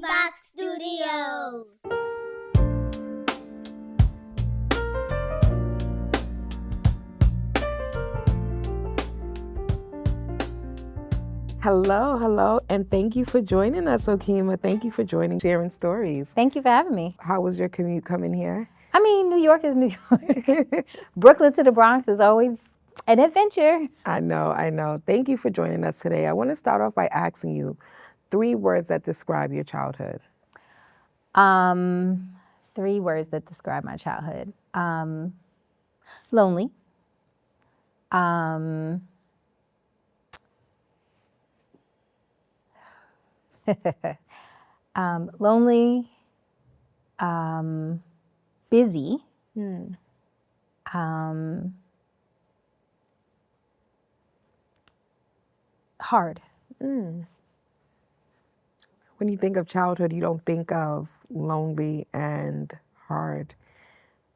Box Studios. Hello, and thank you for joining us, Okema. Thank you for sharing stories. Thank you for having me. How was your commute coming here? I mean, New York is New York. Brooklyn to the Bronx is always an adventure. I know. Thank you for joining us today. I want to start off by asking you 3 words that describe your childhood. 3 words that describe my childhood. Lonely. Lonely. Busy. Hard. When you think of childhood, you don't think of lonely and hard.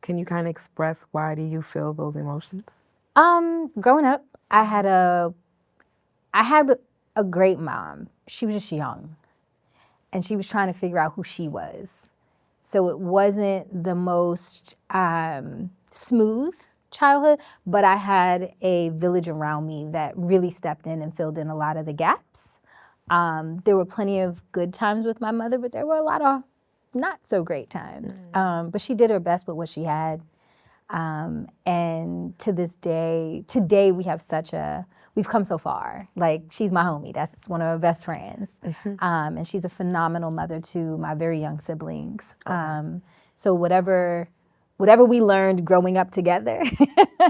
Can you kind of express why do you feel those emotions? Growing up, I had a great mom. She was just young, and she was trying to figure out who she was. So it wasn't the most smooth childhood, but I had a village around me that really stepped in and filled in a lot of the gaps. There were plenty of good times with my mother, but there were a lot of not so great times. But she did her best with what she had. And to this day, today we've come so far. Like, she's my homie. That's one of our best friends. And she's a phenomenal mother to my very young siblings. So whatever we learned growing up together,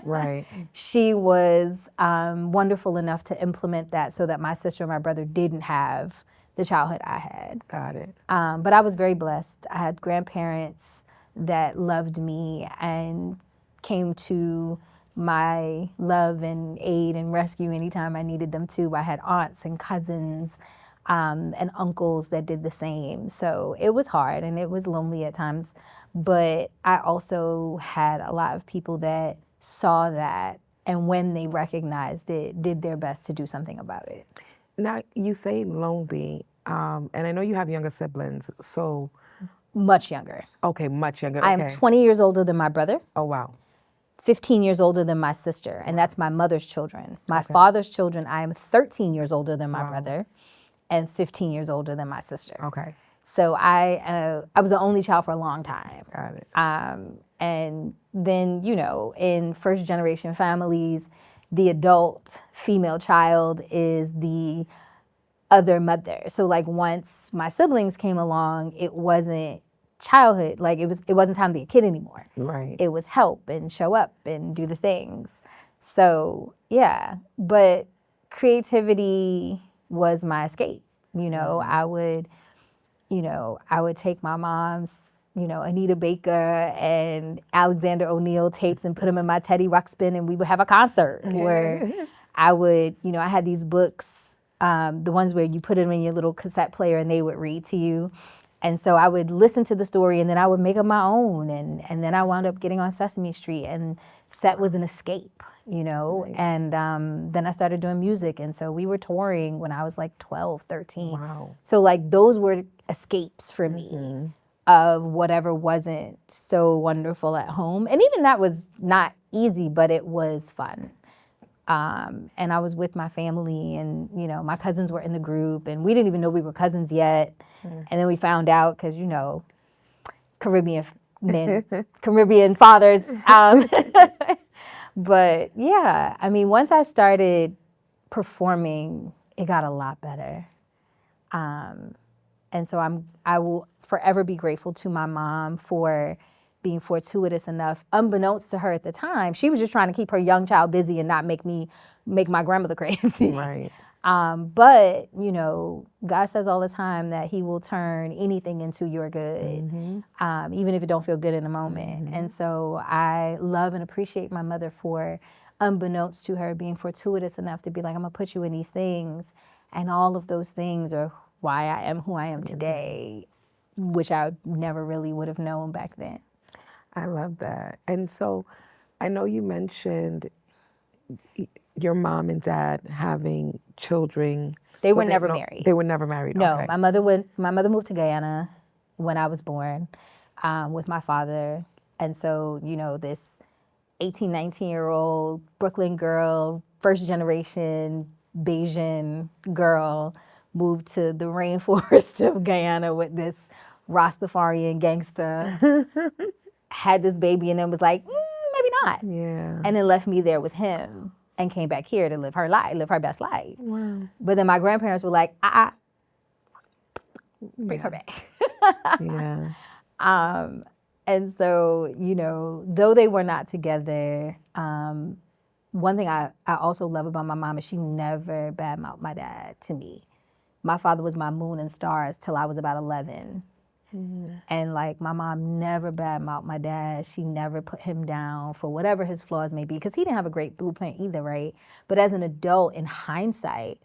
Right. she was wonderful enough to implement that so that my sister and my brother didn't have the childhood I had. Got it. But I was very blessed. I had grandparents that loved me and came to my love and aid and rescue anytime I needed them to. I had aunts and cousins and uncles that did the same. So it was hard and it was lonely at times. But I also had a lot of people that saw that, and when they recognized it, did their best to do something about it. Now, you say lonely, and I know you have younger siblings, so... Much younger. Okay, much younger. Okay. I am 20 years older than my brother. Oh, wow. 15 years older than my sister, and that's my mother's children. My father's children, I am 13 years older than my brother and 15 years older than my sister. Okay. So I was the only child for a long time. Got it. And then, in first generation families, the adult female child is the other mother. So like once my siblings came along, it wasn't childhood. Like it wasn't time to be a kid anymore. Right. It was help and show up and do the things. So yeah, but creativity was my escape. I would take my mom's, Anita Baker and Alexander O'Neal tapes and put them in my Teddy Ruxpin, and we would have a concert where I would, I had these books, the ones where you put them in your little cassette player and they would read to you. And so I would listen to the story and then I would make up my own. And then I wound up getting on Sesame Street, and set was an escape, Right. And then I started doing music. And so we were touring when I was like 12, 13. Wow. So like those were escapes for me of whatever wasn't so wonderful at home. And even that was not easy, but it was fun. And I was with my family, and, my cousins were in the group, and we didn't even know we were cousins yet. And then we found out because, Caribbean men, Caribbean fathers. But yeah, I mean, once I started performing, it got a lot better. And so I will forever be grateful to my mom for being fortuitous enough, unbeknownst to her at the time. She was just trying to keep her young child busy and not make my grandmother crazy. Right. But, God says all the time that he will turn anything into your good, even if it don't feel good in the moment. And so I love and appreciate my mother for, unbeknownst to her, being fortuitous enough to be like, I'm going to put you in these things. And all of those things are why I am who I am today, which I never really would have known back then. I love that. And so I know you mentioned your mom and dad having children They were never married. They were never married. No, Okay. my mother moved to Guyana when I was born with my father. And so, this 18, 19-year-old Brooklyn girl, first generation Bayesian girl, moved to the rainforest of Guyana with this Rastafarian gangster, had this baby, and then was like, maybe not. Yeah. And then left me there with him and came back here to live her best life. Wow. But then my grandparents were like, bring her back. Yeah. And so, though they were not together, one thing I also love about my mom is she never badmouthed my dad to me. My father was my moon and stars till I was about 11. And like my mom never badmouthed my dad. She never put him down for whatever his flaws may be, because he didn't have a great blueprint either, right? But as an adult, in hindsight,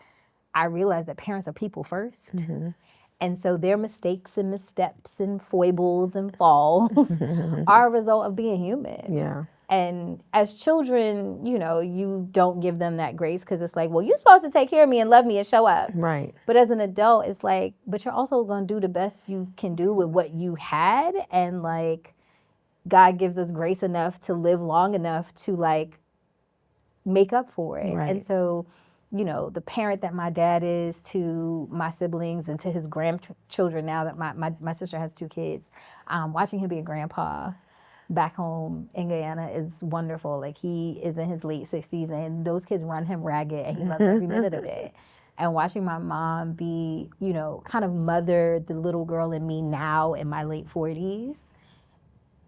I realized that parents are people first. And so their mistakes and missteps and foibles and falls are a result of being human. Yeah. And as children, you don't give them that grace because it's like, well, you're supposed to take care of me and love me and show up. Right. But as an adult, it's like, but you're also going to do the best you can do with what you had. And like, God gives us grace enough to live long enough to like make up for it. Right. And so, the parent that my dad is to my siblings and to his grandchildren now that my sister has 2 kids, watching him be a grandpa back home in Guyana is wonderful. Like, he is in his late 60s and those kids run him ragged and he loves every minute of it. And watching my mom be, kind of mother the little girl in me now in my late 40s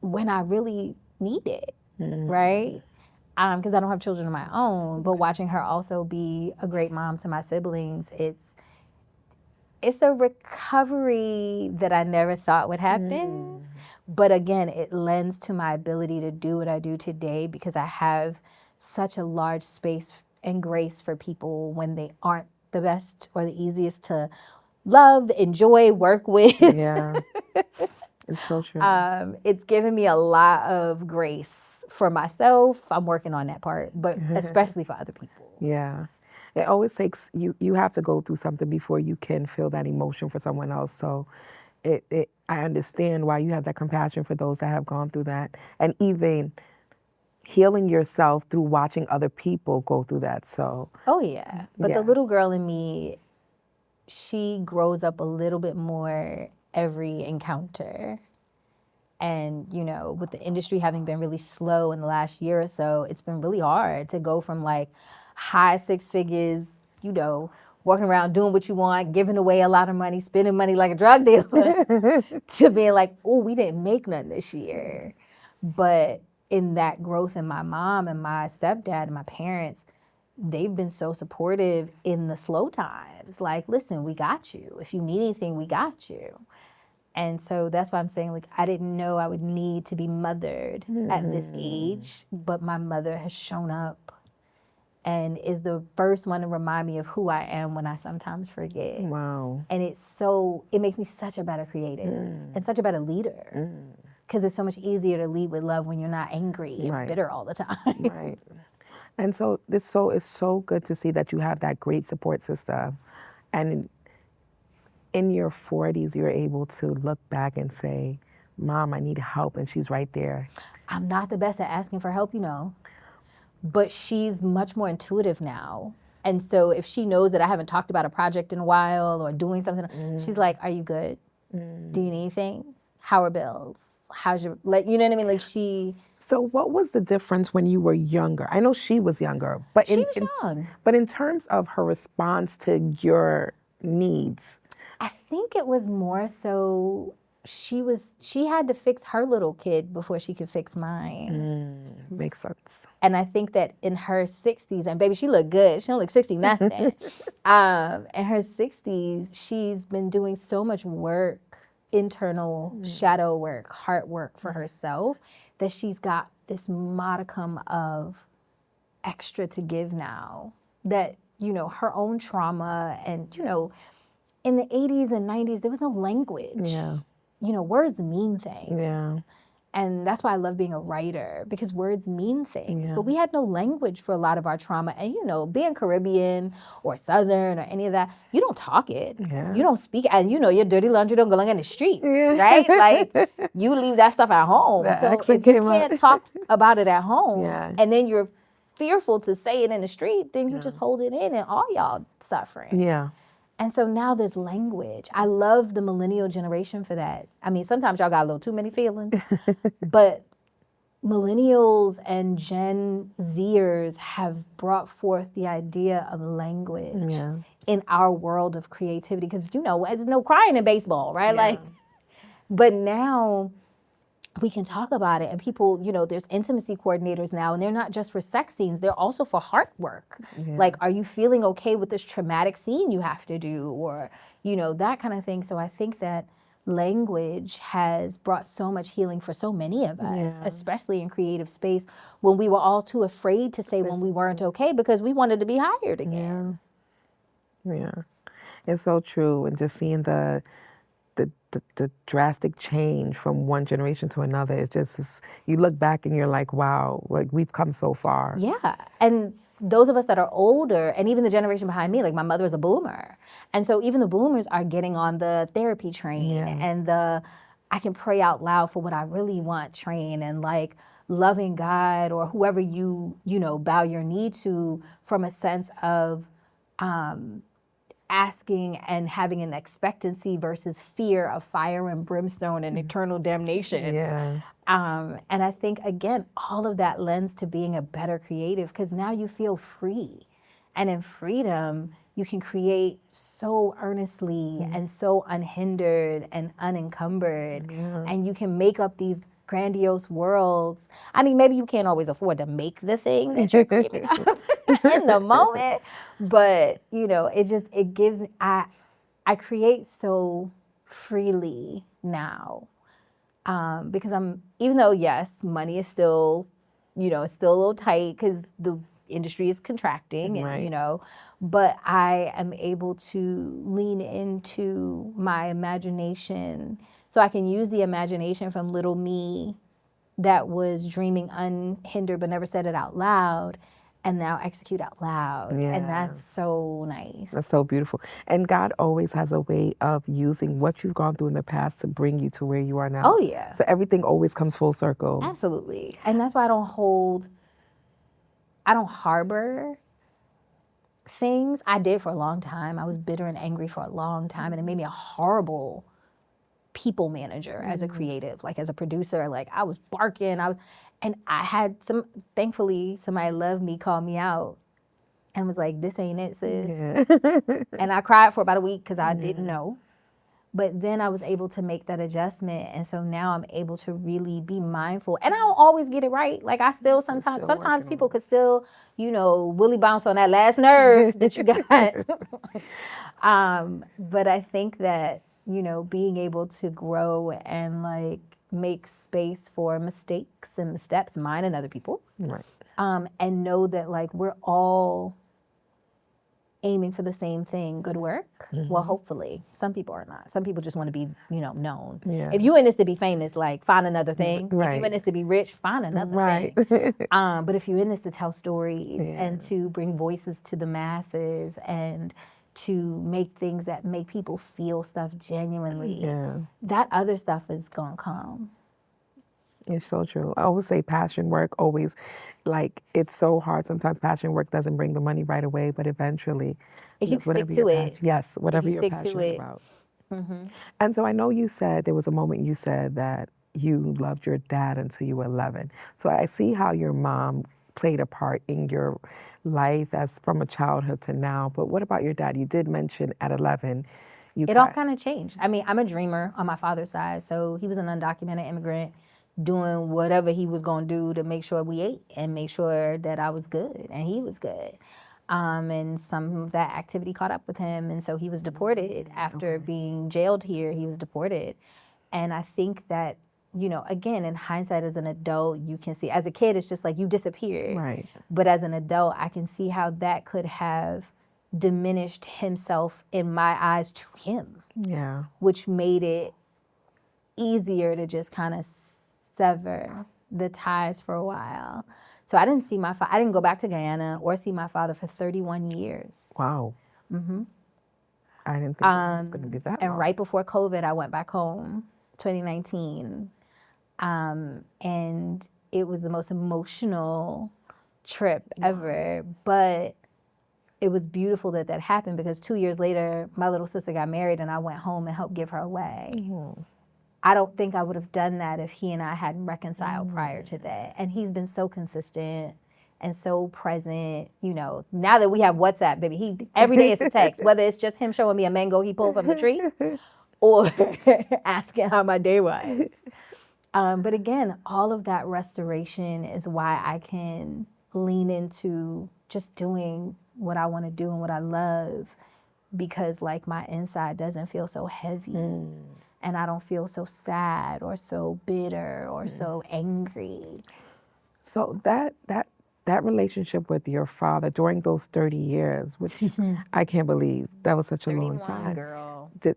when I really need it, right? Because I don't have children of my own, but watching her also be a great mom to my siblings, it's a recovery that I never thought would happen. But again, it lends to my ability to do what I do today because I have such a large space and grace for people when they aren't the best or the easiest to love, enjoy, work with. Yeah. It's so true. It's given me a lot of grace for myself. I'm working on that part, but especially for other people. Yeah. It always takes, you have to go through something before you can feel that emotion for someone else. So I understand why you have that compassion for those that have gone through that. And even healing yourself through watching other people go through that. So. Oh yeah. But the little girl in me, she grows up a little bit more every encounter. And, with the industry having been really slow in the last year or so, it's been really hard to go from like high 6 figures, walking around doing what you want, giving away a lot of money, spending money like a drug dealer, to being like, oh, we didn't make nothing this year. But in that growth in my mom and my stepdad and my parents, they've been so supportive in the slow times. Like, listen, we got you. If you need anything, we got you. And so that's why I'm saying, like, I didn't know I would need to be mothered at this age, but my mother has shown up and is the first one to remind me of who I am when I sometimes forget. Wow. And it makes me such a better creative and such a better leader. Because it's so much easier to lead with love when you're not angry and bitter all the time. Right. And so it's so good to see that you have that great support system. And in your 40s, you're able to look back and say, Mom, I need help, and she's right there. I'm not the best at asking for help, but she's much more intuitive now. And so if she knows that I haven't talked about a project in a while or doing something, she's like, are you good? Do you need anything? How are bills? How's your, you know what I mean? Like So what was the difference when you were younger? I know she was younger, but she was young. But in terms of her response to your needs, I think it was more so she had to fix her little kid before she could fix mine. Makes sense. And I think that in her 60s, and baby, she looked good. She don't look 60 nothing. In her 60s, she's been doing so much work, internal shadow work, heart work for herself, that she's got this modicum of extra to give now. That, her own trauma and, in the 80s and 90s, there was no language. Yeah. Words mean things. Yeah. And that's why I love being a writer, because words mean things. Yeah. But we had no language for a lot of our trauma. And being Caribbean or Southern or any of that, you don't talk it. Yes. You don't speak. And your dirty laundry don't go along in the streets, right? Like, you leave that stuff at home. The So accent if you came out. can't talk about it at home, Yeah. and then you're fearful to say it in the street, then you just hold it in, and all y'all suffering. Yeah. And so now there's language. I love the millennial generation for that. I mean, sometimes y'all got a little too many feelings, but millennials and Gen Zers have brought forth the idea of language in our world of creativity. Because, there's no crying in baseball, right? Yeah. But now we can talk about it, and people, there's intimacy coordinators now, and they're not just for sex scenes, they're also for heart work. Yeah. Like, are you feeling okay with this traumatic scene you have to do, or, that kind of thing. So I think that language has brought so much healing for so many of us, especially in creative space, when we were all too afraid to say when we weren't okay because we wanted to be hired again. Yeah. It's so true. And just seeing the drastic change from one generation to another, it's just, you look back and you're like, wow, like we've come so far. Yeah. And those of us that are older, and even the generation behind me, like my mother's a boomer. And so even the boomers are getting on the therapy train and the I can pray out loud for what I really want train, and like loving God or whoever you bow your knee to from a sense of asking and having an expectancy versus fear of fire and brimstone and eternal damnation. Yeah. And I think, again, all of that lends to being a better creative, because now you feel free. And in freedom, you can create so earnestly and so unhindered and unencumbered. And you can make up these grandiose worlds. I mean, maybe you can't always afford to make the thing that you're creating up in the moment, but it gives, I create so freely now, because even though yes, money is still, it's still a little tight because the industry is contracting, and but I am able to lean into my imagination. So I can use the imagination from little me that was dreaming unhindered but never said it out loud, and now execute out loud. Yeah. And that's so nice. That's so beautiful. And God always has a way of using what you've gone through in the past to bring you to where you are now. Oh, yeah. So everything always comes full circle. Absolutely. And that's why I don't harbor things. I did for a long time. I was bitter and angry for a long time, and it made me a horrible people manager as a creative, like as a producer. Like I was barking, and I had thankfully somebody loved me, called me out and was like, this ain't it, sis. Yeah. And I cried for about a week because I didn't know. But then I was able to make that adjustment. And so now I'm able to really be mindful. And I don't always get it right. Like I still sometimes people could still, willy bounce on that last nerve that you got. But I think that, being able to grow and like make space for mistakes and missteps, mine and other people's. Right. And know that like we're all aiming for the same thing, good work. Well, hopefully. Some people are not. Some people just want to be, known. Yeah. If you in this to be famous, like find another thing. Right. If you in this to be rich, find another thing. But if you're in this to tell stories and to bring voices to the masses and to make things that make people feel stuff genuinely, that other stuff is gonna come. It's so true. I always say passion work always, like, it's so hard. Sometimes passion work doesn't bring the money right away, but eventually, if you stick to it. Yes, whatever you're passionate about. And so I know you said, there was a moment you said that you loved your dad until you were 11. So I see how your mom played a part in your life as from a childhood to now. But what about your dad? You did mention at 11. It all kind of changed. I mean, I'm a dreamer on my father's side. So he was an undocumented immigrant doing whatever he was going to do to make sure we ate and make sure that I was good and he was good. And some of that activity caught up with him. And so he was deported after being jailed here. He was deported. And I think that, again, in hindsight as an adult, you can see, as a kid, it's just like you disappeared. Right. But as an adult, I can see how that could have diminished himself in my eyes to him. Yeah. Which made it easier to just kind of sever the ties for a while. So I didn't see I didn't go back to Guyana or see my father for 31 years. Wow. I didn't think it was going to be that And long. right before COVID, I went back home, 2019. And it was the most emotional trip ever. But it was beautiful that that happened because 2 years later, my little sister got married and I went home and helped give her away. I don't think I would have done that if he and I hadn't reconciled prior to that. And he's been so consistent and so present. You know, now that we have WhatsApp, baby, every day it's a text, whether it's just him showing me a mango he pulled from the tree or asking how my day was. But again, all of that restoration is why I can lean into just doing what I want to do and what I love, because like my inside doesn't feel so heavy and I don't feel so sad or so bitter or so angry. So that relationship with your father during those 30 years, which I can't believe that was such a long 31, time. girl.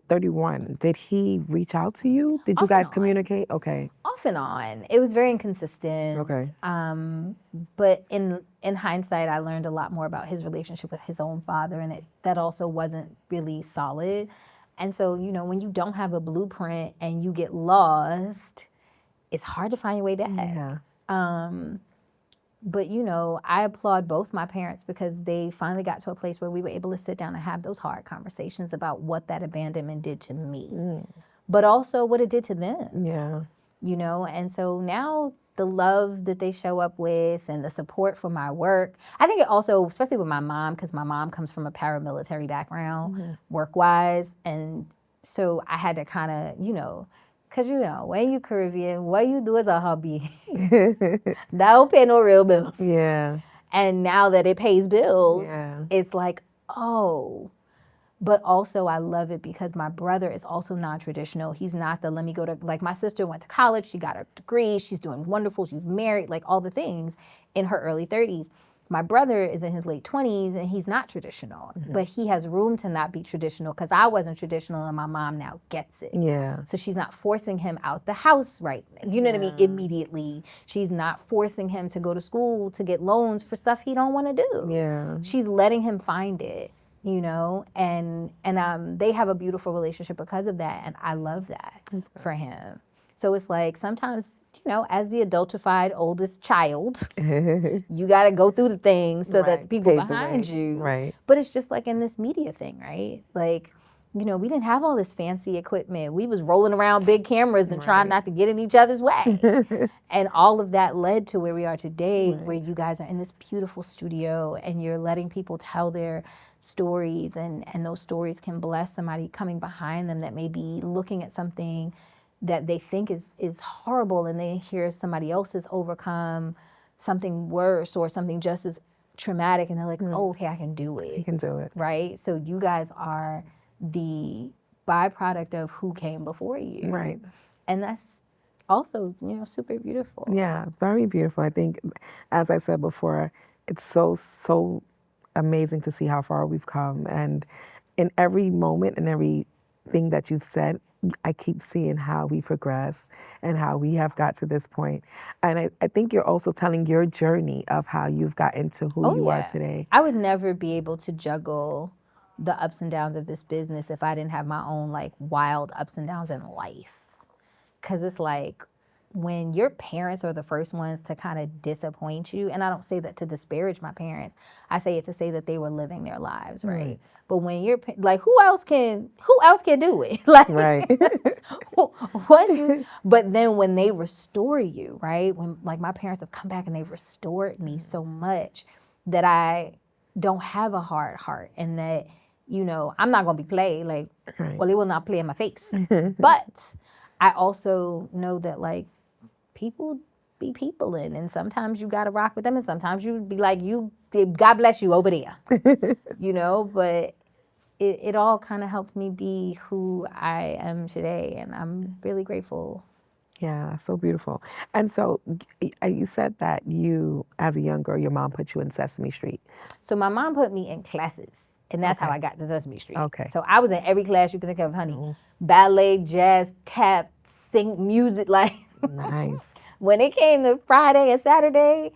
31. Did he reach out to you? Did you Off and guys on. communicate? Okay. Off and on. It was very inconsistent. Okay. But in hindsight, I learned a lot more about his relationship with his own father, and that also wasn't really solid. And so, you know, when you don't have a blueprint and you get lost, it's hard to find your way back. Yeah. But, you know, I applaud both my parents because they finally got to a place where we were able to sit down and have those hard conversations about what that abandonment did to me, but also what it did to them. Yeah. You know, and so now the love that they show up with and the support for my work, I think it also, especially with my mom, because my mom comes from a paramilitary background, work-wise, and so I had to kind of, you know, because, you know, when you Caribbean, what you do is a hobby. That don't pay no real bills. Yeah. And now that it pays bills, Yeah. it's like, oh. But also I love it because my brother is also non-traditional. He's not the let me go to, like my sister went to college, she got her degree, she's doing wonderful, she's married, like all the things in her early 30s. My brother is in his late 20s and he's not traditional, but he has room to not be traditional because I wasn't traditional and my mom now gets it. Yeah. So she's not forcing him out the house, right? You know what I mean? Immediately. She's not forcing him to go to school to get loans for stuff he don't want to do. Yeah. She's letting him find it, you know, and they have a beautiful relationship because of that, and I love that for him. So it's like sometimes, you know, as the adultified oldest child, you got to go through the things so that the people Pave the behind way. you. Right. But it's just like in this media thing, right? Like, you know, we didn't have all this fancy equipment. We was rolling around big cameras and trying not to get in each other's way. And all of that led to where we are today, where you guys are in this beautiful studio and you're letting people tell their stories, and those stories can bless somebody coming behind them that may be looking at something that they think is horrible, and they hear somebody else has overcome something worse or something just as traumatic, and they're like, oh, okay, I can do it. You can do it. Right? So you guys are the byproduct of who came before you. Right. And that's also, you know, super beautiful. Yeah, very beautiful. I think, as I said before, it's so amazing to see how far we've come. And in every moment and everything that you've said, I keep seeing how we progress and how we have got to this point. And I think you're also telling your journey of how you've gotten to who you are today. I would never be able to juggle the ups and downs of this business if I didn't have my own like wild ups and downs in life. Because it's like when your parents are the first ones to kind of disappoint you, and I don't say that to disparage my parents, I say it to say that they were living their lives, right? But when you're like, who else can do it? Like, Right. But then when they restore you, right? When like my parents have come back and they've restored me so much that I don't have a hard heart, and that, you know, I'm not gonna be played. Like, well, they will not play in my face. But I also know that like people be people in, and sometimes you gotta rock with them, and sometimes you be like, God bless you over there, you know. But it all kind of helps me be who I am today, and I'm really grateful. Yeah, so beautiful. And so you said that you, as a young girl, your mom put you in Sesame Street. So my mom put me in classes, and that's how I got to Sesame Street. Okay. So I was in every class you can think of, honey. Ballet, jazz, tap, sing, music, like. Nice. When it came to Friday and Saturday,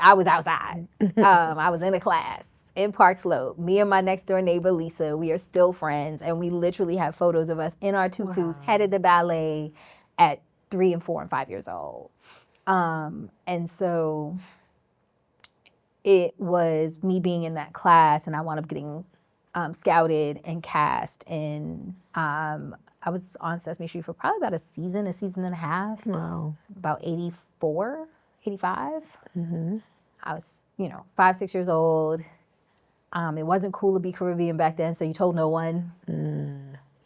I was outside. I was in a class in Park Slope. Me and my next door neighbor, Lisa, we are still friends. And we literally have photos of us in our tutus, headed to ballet at 3 and 4 and 5 years old. And so it was me being in that class, and I wound up getting scouted and cast in, I was on Sesame Street for probably about a season and a half. Wow. About 84, 85. I was, 5, 6 years old. It wasn't cool to be Caribbean back then, so you told no one.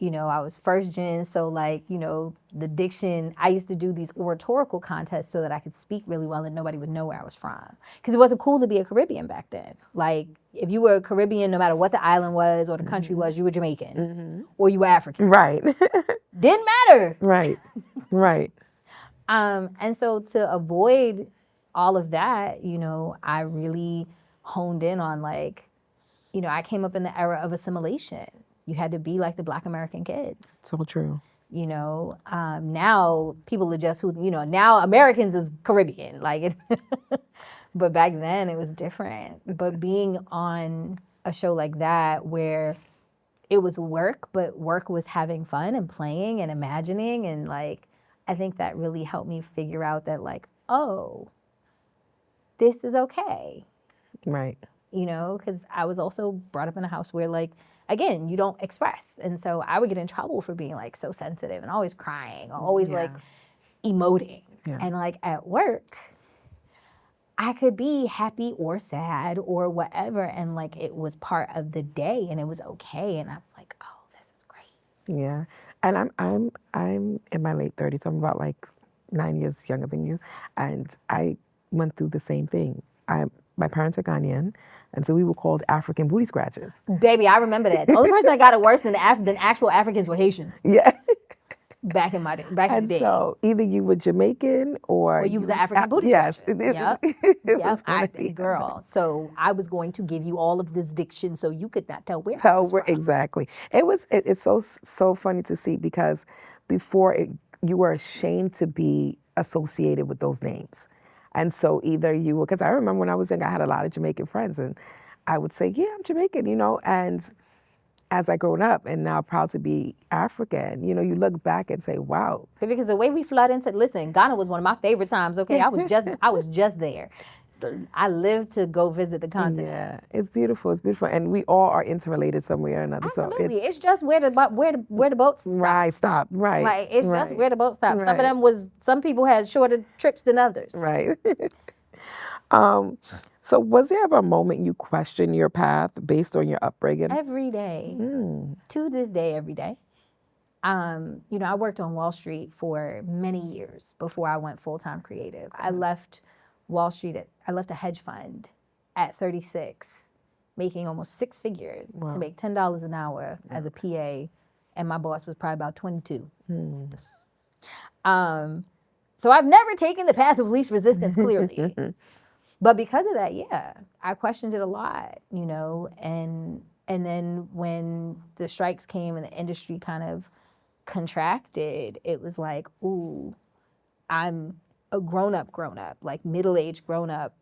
I was first gen, so the diction, I used to do these oratorical contests so that I could speak really well and nobody would know where I was from. Because it wasn't cool to be a Caribbean back then. Like, if you were a Caribbean, no matter what the island was or the country was, you were Jamaican or you were African. Right. Didn't matter. Right. And so to avoid all of that, I really honed in on I came up in the era of assimilation. You had to be like the Black American kids. So true. Now people are just now Americans is Caribbean. But back then it was different. But being on a show like that where it was work, but work was having fun and playing and imagining. And I think that really helped me figure out that this is okay. Right. Because I was also brought up in a house where again, you don't express. And so I would get in trouble for being so sensitive and always crying, or always emoting. Yeah. And at work, I could be happy or sad or whatever. And it was part of the day and it was okay. And I was like, oh, this is great. Yeah. And I'm in my late 30s. I'm about 9 years younger than you. And I went through the same thing. My parents are Ghanaian, and so we were called African booty scratchers. Baby, I remember that. The only person that got it worse than actual Africans were Haitians. Yeah. Back in the day. So either you were Jamaican or you was an African booty scratcher. Yes. Girl. So I was going to give you all of this diction so you could not tell where I was from. Exactly. It's so funny to see, because before you were ashamed to be associated with those names. And so either you were, because I remember when I was young, I had a lot of Jamaican friends, and I would say, yeah, I'm Jamaican, and as I grown up and now proud to be African, you look back and say, wow. Because the way we flood into, listen, Ghana was one of my favorite times, okay? I was just there. I lived to go visit the continent. Yeah, it's beautiful. And we all are interrelated some way or another. Absolutely. So it's just where the boats stop. Right, stop. Right. It's just where the boats stop. Right. Some people had shorter trips than others. Right. So was there ever a moment you questioned your path based on your upbringing? Every day. To this day, every day. I worked on Wall Street for many years before I went full-time creative. I left Wall Street, I left a hedge fund at 36, making almost 6 figures to make $10 an hour as a PA, and my boss was probably about 22. So I've never taken the path of least resistance, clearly. But because of that, I questioned it a lot, and then when the strikes came and the industry kind of contracted, it was like, ooh, I'm a grown-up, middle-aged grown-up,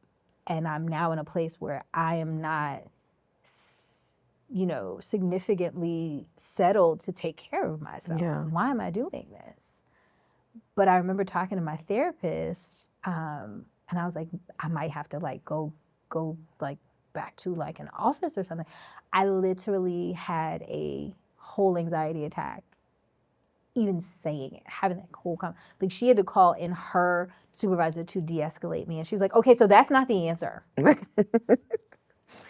and I'm now in a place where I am not, significantly settled to take care of myself. Yeah. Why am I doing this? But I remember talking to my therapist, and I was like, I might have to go back to an office or something. I literally had a whole anxiety attack. Even saying it, having that whole she had to call in her supervisor to de-escalate me, and she was like, "Okay, so that's not the answer."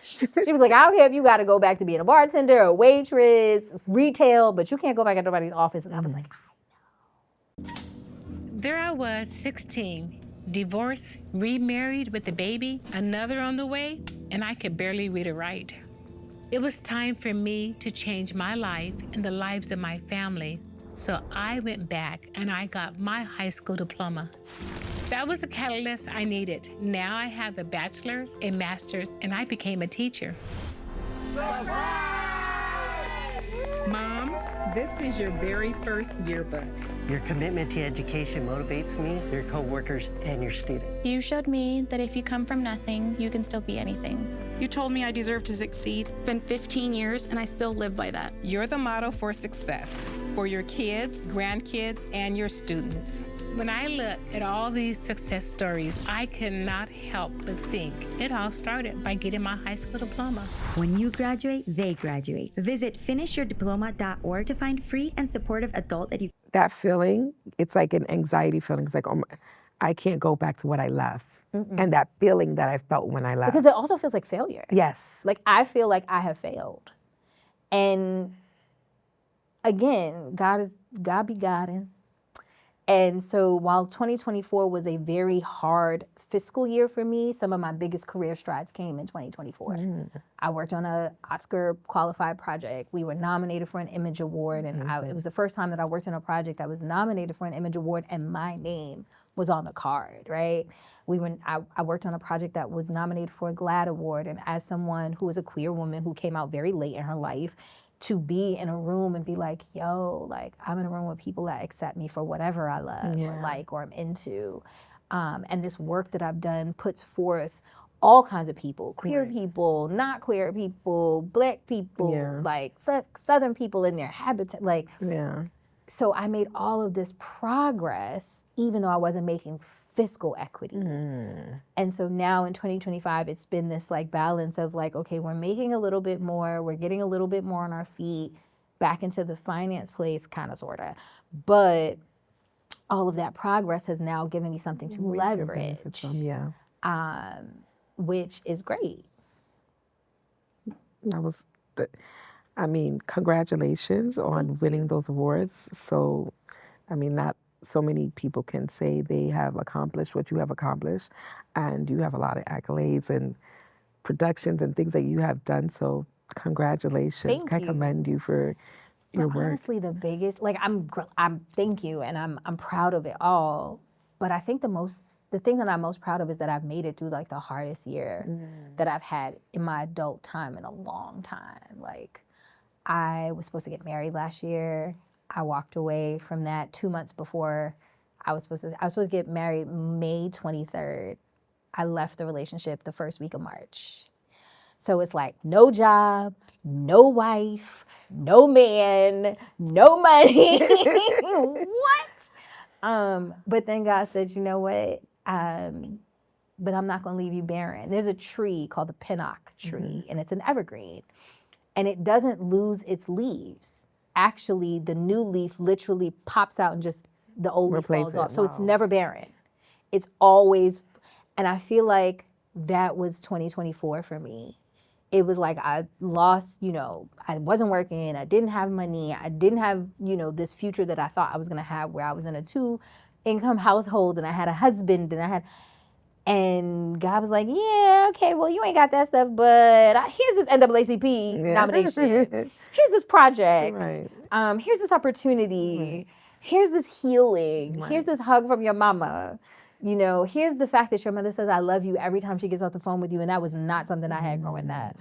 She was like, "I don't care if you got to go back to being a bartender, a waitress, retail, but you can't go back at nobody's office." And I was like, "I know." There I was, 16, divorced, remarried with a baby, another on the way, and I could barely read or write. It was time for me to change my life and the lives of my family. So I went back and I got my high school diploma. That was the catalyst I needed. Now I have a bachelor's, a master's, and I became a teacher. Mom, this is your very first yearbook. Your commitment to education motivates me, your coworkers, and your students. You showed me that if you come from nothing, you can still be anything. You told me I deserve to succeed. It's been 15 years, and I still live by that. You're the model for success for your kids, grandkids, and your students. When I look at all these success stories, I cannot help but think it all started by getting my high school diploma. When you graduate, they graduate. Visit finishyourdiploma.org to find free and supportive adult education. That feeling, it's like an anxiety feeling. It's like, oh, I can't go back to what I left. And that feeling that I felt when I left. Because it also feels like failure. Yes. Like, I feel like I have failed. And again, God be Godding. And so while 2024 was a very hard fiscal year for me, some of my biggest career strides came in 2024. I worked on an Oscar qualified project. We were nominated for an Image Award, and it was the first time that I worked on a project that was nominated for an Image Award and my name was on the card, right? I worked on a project that was nominated for a GLAAD Award, and as someone who is a queer woman who came out very late in her life, to be in a room and be like, yo, like, I'm in a room with people that accept me for whatever I love or like or I'm into. And this work that I've done puts forth all kinds of people, queer people, not queer people, Black people, like Southern people in their habitat, like. So I made all of this progress, even though I wasn't making fiscal equity. And so now in 2025, it's been this like balance of like, okay, we're making a little bit more, we're getting a little bit more on our feet, back into the finance place, kind of, sort of. But all of that progress has now given me something to leverage, which is great. That was, congratulations on winning those awards. So, not so many people can say they have accomplished what you have accomplished, and you have a lot of accolades and productions and things that you have done. So, congratulations! I commend you for your work. Honestly, the biggest, like, I'm thank you, and I'm proud of it all. But I think the thing that I'm most proud of is that I've made it through like the hardest year that I've had in my adult time in a long time. Like, I was supposed to get married last year. I walked away from that 2 months before I was supposed to get married May 23rd. I left the relationship the first week of March. So it's like no job, no wife, no man, no money. What? But then God said, you know what? But I'm not going to leave you barren. There's a tree called the pinnock tree, and it's an evergreen. And it doesn't lose its leaves. Actually, the new leaf literally pops out and just the old leaf falls off. So it's never barren. It's always, and I feel like that was 2024 for me. It was like I lost, I wasn't working, I didn't have money, I didn't have, this future that I thought I was gonna have where I was in a 2-income household and I had a husband and God was like, yeah, okay, well, you ain't got that stuff, but here's this NAACP nomination. Here's this project. Here's this opportunity. Here's this healing. Here's this hug from your mama. Here's the fact that your mother says, I love you every time she gets off the phone with you, and that was not something I had growing up.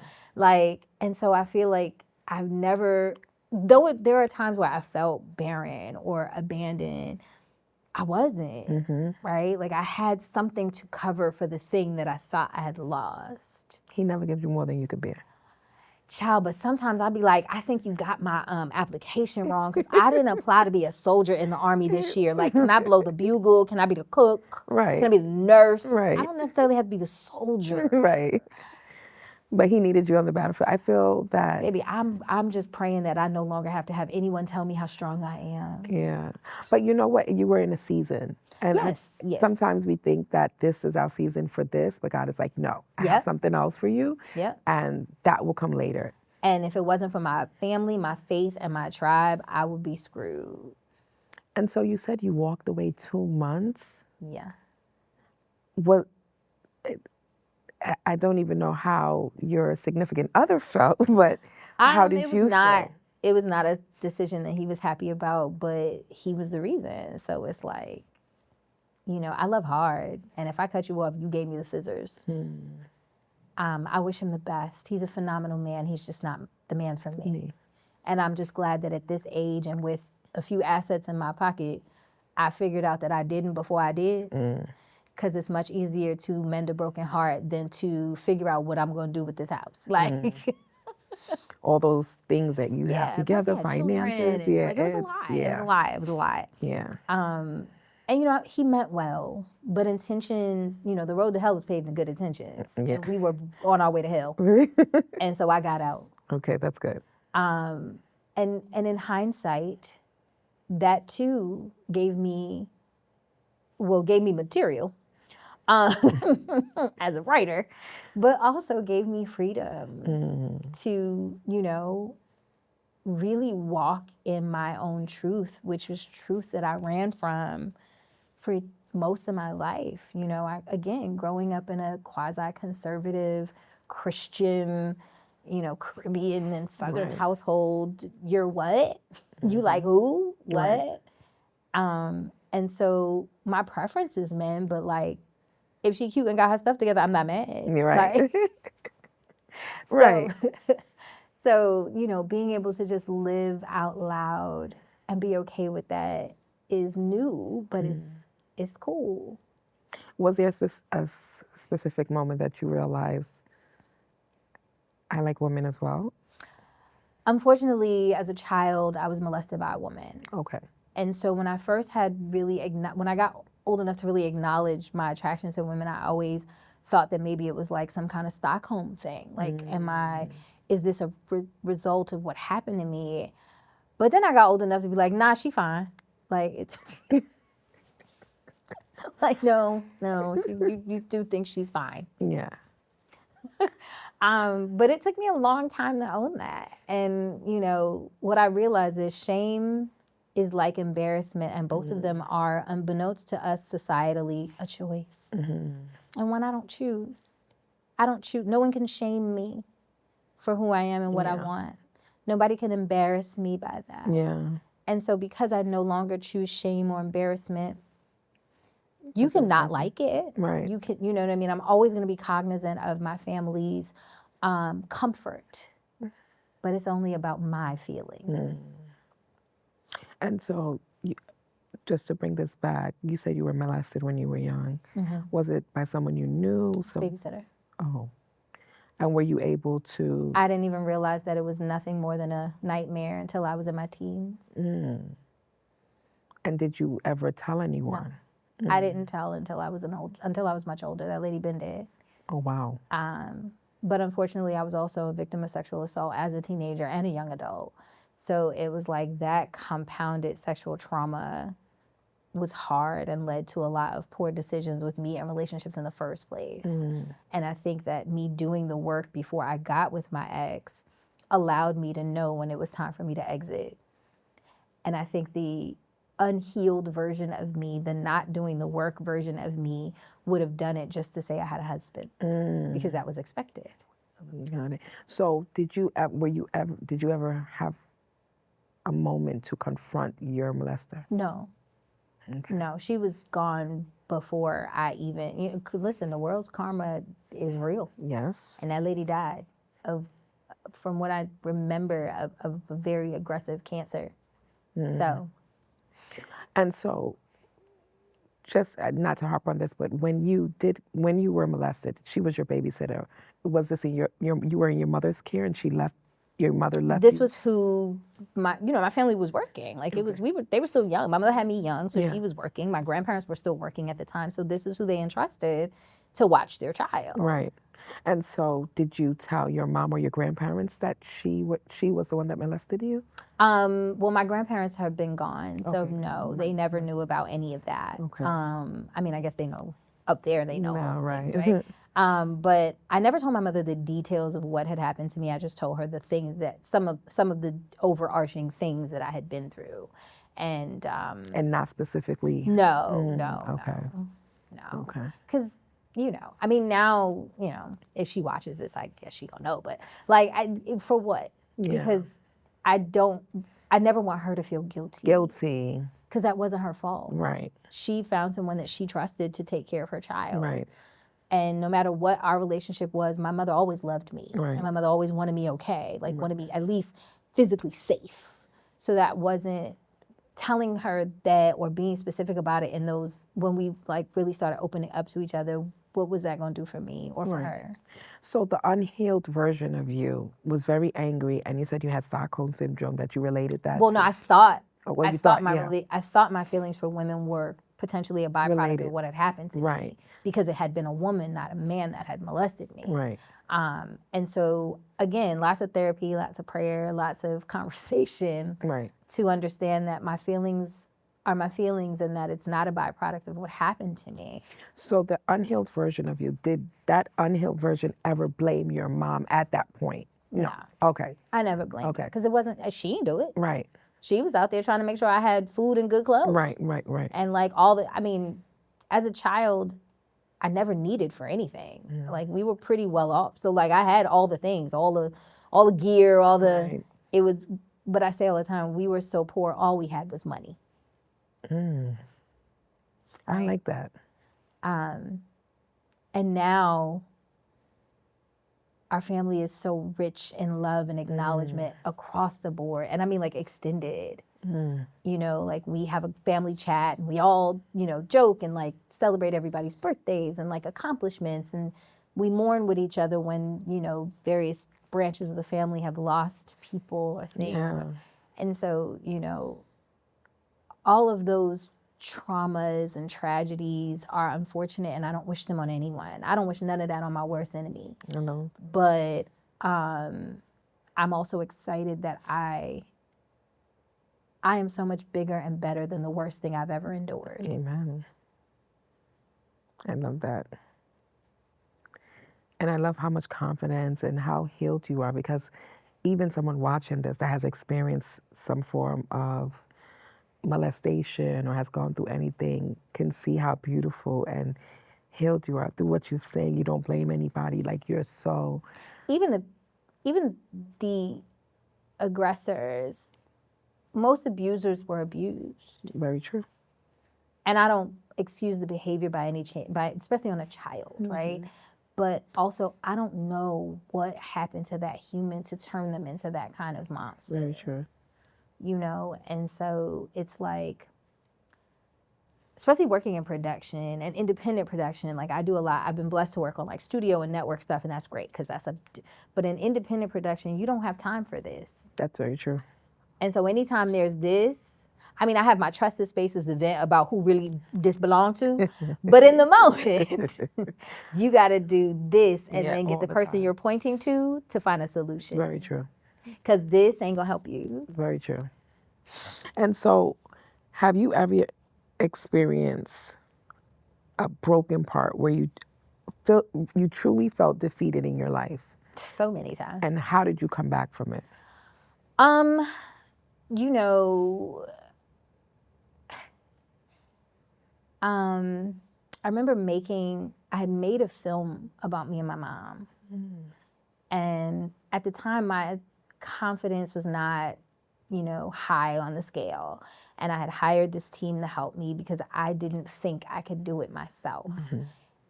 And so I feel like I've never, though there are times where I felt barren or abandoned, I wasn't, right? Like, I had something to cover for the thing that I thought I had lost. He never gives you more than you could bear. Child, but sometimes I'd be like, I think you got my application wrong because I didn't apply to be a soldier in the Army this year. Like, can I blow the bugle? Can I be the cook? Can I be the nurse? I don't necessarily have to be the soldier. But he needed you on the battlefield. I feel that. Baby, I'm just praying that I no longer have to have anyone tell me how strong I am. Yeah. But you know what? You were in a season. And sometimes we think that this is our season for this, but God is like, no, I have something else for you. And that will come later. And if it wasn't for my family, my faith, and my tribe, I would be screwed. And so you said you walked away 2 months? Yeah. Well, I don't even know how your significant other felt, but how did you feel? It was not a decision that he was happy about, but he was the reason. So it's like, I love hard. And if I cut you off, you gave me the scissors. I wish him the best. He's a phenomenal man. He's just not the man for me. And I'm just glad that at this age and with a few assets in my pocket, I figured out that I didn't before I did. Because it's much easier to mend a broken heart than to figure out what I'm going to do with this house. Like, all those things that you have together, plus we had finances. children, Yeah, like, it was a lot. It was a lot. It was a lot. Yeah. And, you know, he meant well, but intentions, you know, the road to hell is paved in good intentions. Yeah. And we were on our way to hell. And so I got out. Okay, that's good. And in hindsight, that too gave me material as a writer, but also gave me freedom to, you know, really walk in my own truth, which was truth that I ran from for most of my life. You know, again, growing up in a quasi-conservative Christian, you know, Caribbean and Southern household, you're what? You like who? What? And so my preference is men, but like, if she cute and got her stuff together, I'm not mad. You're right. Like, so, you know, being able to just live out loud and be okay with that is new, but it's cool. Was there a specific moment that you realized, I like women as well? Unfortunately, as a child, I was molested by a woman. Okay. And so when I first when I got old enough to really acknowledge my attraction to women, I always thought that maybe it was like some kind of Stockholm thing. Like, is this a result of what happened to me? But then I got old enough to be like, nah, she fine. Like, it's like, no, you do think she's fine. Yeah. But it took me a long time to own that. And, you know, what I realized is shame is like embarrassment, and both of them are, unbeknownst to us societally, a choice. And one I don't choose. No one can shame me for who I am and what I want. Nobody can embarrass me by that. Yeah. And so because I no longer choose shame or embarrassment, you can not like it. Right. You can, you know what I mean? I'm always going to be cognizant of my family's comfort, but it's only about my feelings. And so, just to bring this back, you said you were molested when you were young. Was it by someone you knew? Babysitter. Oh. And were you able to? I didn't even realize that it was nothing more than a nightmare until I was in my teens. And did you ever tell anyone? No. I didn't tell until I was much older. That lady been dead. Oh, wow. But unfortunately, I was also a victim of sexual assault as a teenager and a young adult. So it was like that compounded sexual trauma was hard and led to a lot of poor decisions with me and relationships in the first place. And I think that me doing the work before I got with my ex allowed me to know when it was time for me to exit. And I think the unhealed version of me, the not doing the work version of me, would have done it just to say I had a husband because that was expected. Got it. So did you ever have a moment to confront your molester? No. Okay. No, she was gone before I even, listen, the world's karma is real. Yes. And that lady died from what I remember, of a very aggressive cancer. So. And so, just not to harp on this, but when you were molested, she was your babysitter. Was this in you were in your mother's care and your mother left This you? was who my family was working. Like, it was, they were still young. My mother had me young, so she was working. My grandparents were still working at the time. So this is who they entrusted to watch their child. Right. And so did you tell your mom or your grandparents that she was the one that molested you? Well, my grandparents have been gone, so no, they never knew about any of that. Okay. I mean, I guess they know up there, they know all right. things, right? But I never told my mother the details of what had happened to me. I just told her the things that some of the overarching things that I had been through, and not specifically. No. Okay. No. Okay. Because, I mean, now, if she watches this, I guess she gonna know. But like, for what? Yeah. Because I never want her to feel guilty. Guilty. Because that wasn't her fault. Right. She found someone that she trusted to take care of her child. Right. And no matter what our relationship was, my mother always loved me. Right. And my mother always wanted me okay, like wanted me at least physically safe. So that wasn't telling her that or being specific about it in those, when we like really started opening up to each other, what was that going to do for me or for her? So the unhealed version of you was very angry, and you said you had Stockholm syndrome, that you related that Well, to. no, I thought, I thought my feelings for women were potentially a byproduct of what had happened to me, because it had been a woman, not a man, that had molested me. Right. And so again, lots of therapy, lots of prayer, lots of conversation, to understand that my feelings are my feelings and that it's not a byproduct of what happened to me. So the unhealed version of you, did that unhealed version ever blame your mom at that point? No. Okay. I never blamed her, because it wasn't, she didn't do it. Right. She was out there trying to make sure I had food and good clothes. Right. And like I mean, as a child, I never needed for anything. Yeah. Like, we were pretty well off. So like, I had all the things, all the gear, all the, it was, but I say all the time, we were so poor, all we had was money. I like that. And now our family is so rich in love and acknowledgement across the board. And I mean, like, extended. You know, like, we have a family chat and we all, you know, joke and like celebrate everybody's birthdays and like accomplishments. And we mourn with each other when, you know, various branches of the family have lost people or things. Yeah. And so, you know, all of those traumas and tragedies are unfortunate, and I don't wish them on anyone. I don't wish none of that on my worst enemy. No. But I'm also excited that I am so much bigger and better than the worst thing I've ever endured. Amen. I love that. And I love how much confidence and how healed you are, because even someone watching this that has experienced some form of molestation or has gone through anything can see how beautiful and healed you are through what you've said. You don't blame anybody. Like, you're so... Even the aggressors, most abusers were abused. Very true. And I don't excuse the behavior by any change, especially on a child, right? But also, I don't know what happened to that human to turn them into that kind of monster. Very true. You know, and so it's like, especially working in production and independent production, like, I do a lot. I've been blessed to work on like studio and network stuff, and that's great, because but in independent production, you don't have time for this. That's very true. And so anytime there's this, I mean, I have my trusted spaces to vent about who really this belongs to, but in the moment, you got to do this and then get the person you're pointing to find a solution. Very true. Because this ain't gonna help you. Very true. And so, have you ever experienced a broken part where you truly felt defeated in your life? So many times. And how did you come back from it? You know, I remember I had made a film about me and my mom. And at the time, my confidence was not, you know, high on the scale. And I had hired this team to help me because I didn't think I could do it myself.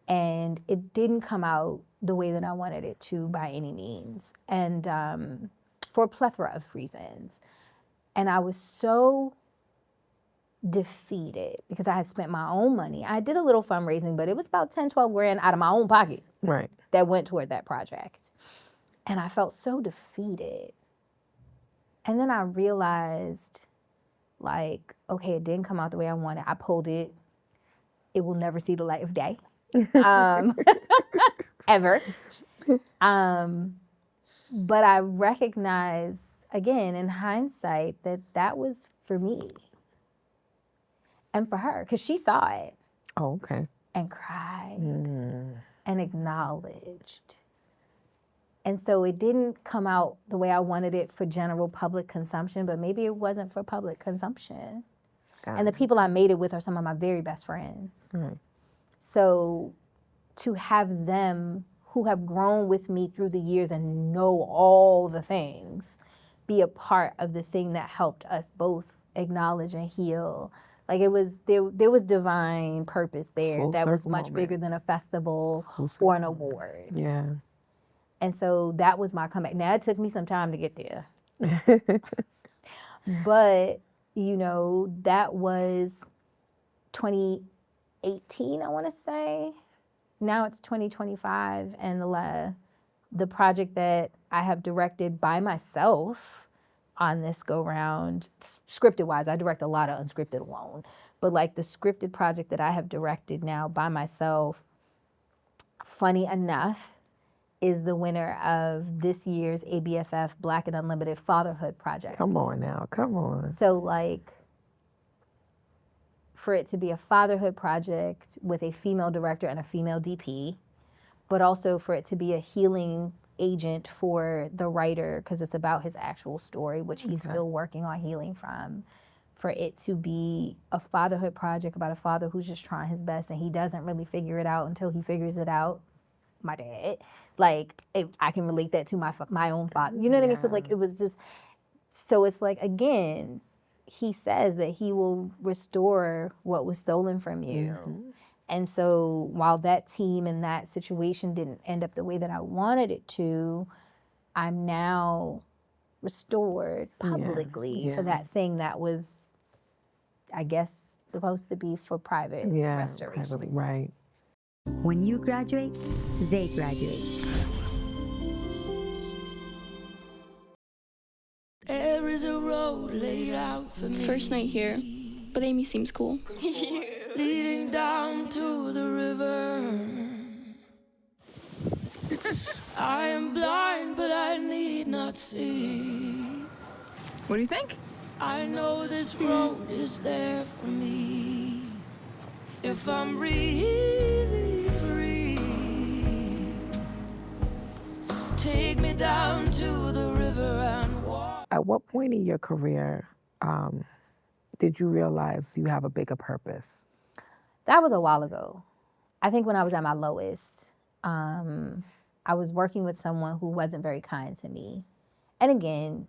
And it didn't come out the way that I wanted it to by any means. And for a plethora of reasons. And I was so defeated because I had spent my own money. I did a little fundraising, but it was about 10, 12 grand out of my own pocket that went toward that project. And I felt so defeated. And then I realized, like, okay, it didn't come out the way I wanted. I pulled it. It will never see the light of day. Ever. But I recognize, again, in hindsight, that was for me. And for her, because she saw it. Oh, okay. And cried. And acknowledged. And so it didn't come out the way I wanted it for general public consumption, but maybe it wasn't for public consumption. And the people I made it with are some of my very best friends. So to have them who have grown with me through the years and know all the things be a part of the thing that helped us both acknowledge and heal. Like, it was, there was divine purpose there that was much bigger than a festival or an award. Yeah. And so that was my comeback. Now, it took me some time to get there. But you know, that was 2018, I want to say. Now it's 2025, and the project that I have directed by myself on this go round, scripted wise, I direct a lot of unscripted alone, but like the scripted project that I have directed now by myself, funny enough, is the winner of this year's ABFF Black and Unlimited Fatherhood Project. Come on now, come on. So like, for it to be a fatherhood project with a female director and a female DP, but also for it to be a healing agent for the writer, because it's about his actual story, which he's still working on healing from, for it to be a fatherhood project about a father who's just trying his best and he doesn't really figure it out until he figures it out. My dad, like, I can relate that to my own father. You know what I mean? So like, it was just, so it's like, again, he says that he will restore what was stolen from you. And so while that team and that situation didn't end up the way that I wanted it to, I'm now restored publicly for that thing that was, I guess, supposed to be for private restoration. Privately, right. When you graduate, they graduate. There is a road laid out for me. First night here, but Amy seems cool. Leading down to the river. I am blind, but I need not see. What do you think? I know this road is there for me. If I'm really free, take me down to the river and walk. At what point in your career did you realize you have a bigger purpose? That was a while ago. I think when I was at my lowest, I was working with someone who wasn't very kind to me. And again,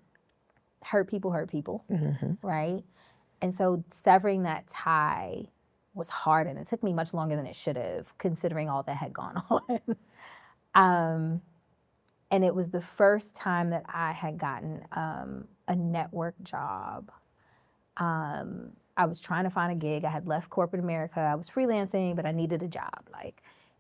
hurt people, right? And so severing that tie was hard, and it took me much longer than it should have, considering all that had gone on. And it was the first time that I had gotten a network job. I was trying to find a gig. I had left corporate America. I was freelancing, but I needed a job.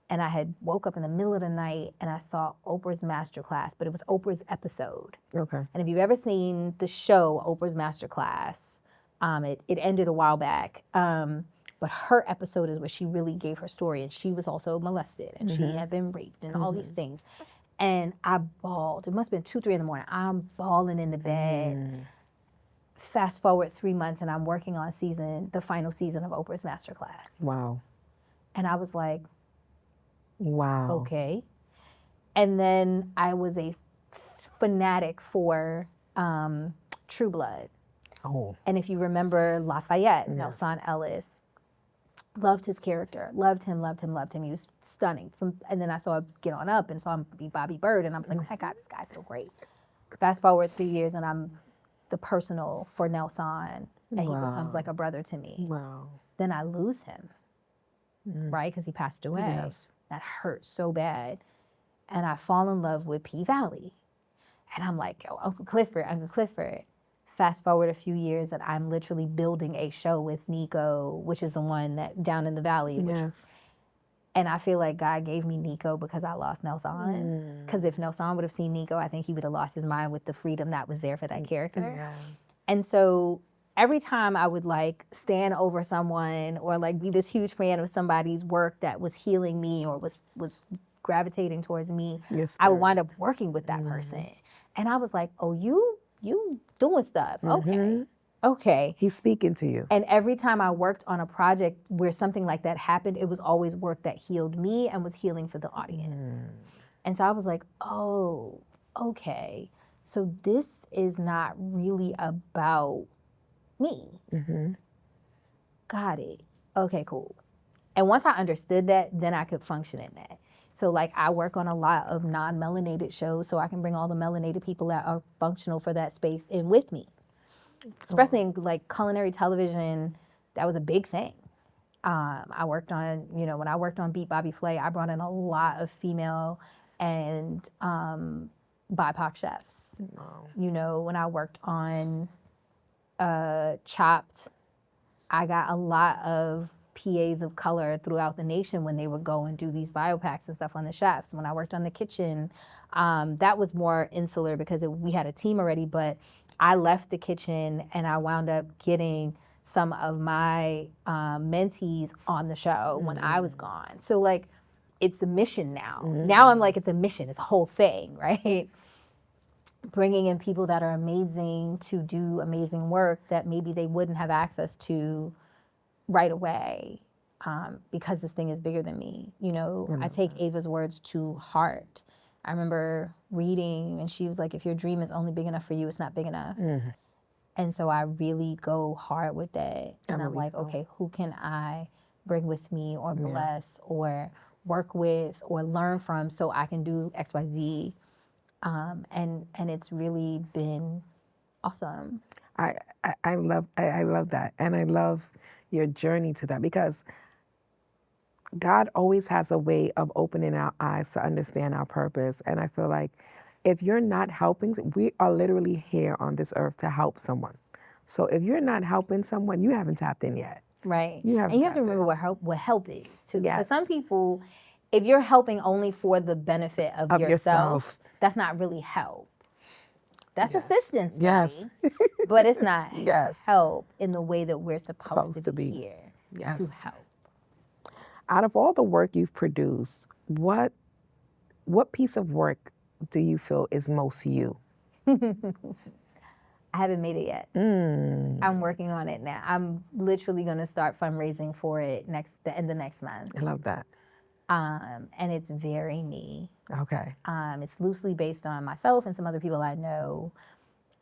And I had woke up in the middle of the night and I saw Oprah's Masterclass, but it was Oprah's episode. Okay. And if you've ever seen the show Oprah's Masterclass, it ended a while back. But her episode is where she really gave her story, and she was also molested, and she had been raped, and all these things. And I bawled. It must have been 2, 3 in the morning. I'm bawling in the bed. Fast forward 3 months, and I'm working on the final season of Oprah's Masterclass. Wow. And I was like, wow. Okay. And then I was a fanatic for True Blood. Oh. And if you remember Lafayette, Nelson Ellis, loved his character, loved him. He was stunning. And then I saw him get on up and saw him be Bobby Bird, and I was like, oh my God, this guy's so great. Fast forward 3 years, and I'm the personal for Nelson, and he becomes like a brother to me. Wow. Then I lose him, right? Because he passed away. Yes. That hurt so bad. And I fall in love with P Valley. And I'm like, yo, Uncle Clifford. Fast forward a few years, and I'm literally building a show with Nico, which is the one that down in the valley. And I feel like God gave me Nico because I lost Nelson. Because if Nelson would have seen Nico, I think he would have lost his mind with the freedom that was there for that character. Yeah. And so every time I would like stand over someone or like be this huge fan of somebody's work that was healing me or was gravitating towards me, I would wind up working with that person. And I was like, oh, you doing stuff. Okay. He's speaking to you. And every time I worked on a project where something like that happened, it was always work that healed me and was healing for the audience. And so I was like, oh, okay. So this is not really about me. Got it. Okay, cool. And once I understood that, then I could function in that. So like I work on a lot of non-melanated shows so I can bring all the melanated people that are functional for that space in with me. Especially in like culinary television, that was a big thing. I worked on, when I worked on Beat Bobby Flay, I brought in a lot of female and BIPOC chefs. When I worked on Chopped. I got a lot of PAs of color throughout the nation when they would go and do these biopacks and stuff on the chefs. When I worked on the kitchen, that was more insular because we had a team already, but I left the kitchen and I wound up getting some of my mentees on the show when I was gone. So like, it's a mission now. Now I'm like, it's a mission, it's a whole thing, right? Bringing in people that are amazing to do amazing work that maybe they wouldn't have access to right away because this thing is bigger than me. You know, I take Ava's words to heart. I remember reading and she was like, if your dream is only big enough for you, it's not big enough. And so I really go hard with that. And I'm like, okay, who can I bring with me or bless or work with or learn from so I can do X, Y, Z. And it's really been awesome. I love that. And I love your journey to that because God always has a way of opening our eyes to understand our purpose. And I feel like if you're not helping, we are literally here on this earth to help someone. So if you're not helping someone, you haven't tapped in yet. Right. You and you have to remember what help is too. Yes. Because some people, if you're helping only for the benefit of yourself, that's not really help. That's assistance, maybe, but it's not help in the way that we're supposed to be here to help. Out of all the work you've produced, what piece of work do you feel is most you? I haven't made it yet. I'm working on it now. I'm literally going to start fundraising for it the end of next month. I love that. And it's very me. Okay. It's loosely based on myself and some other people I know.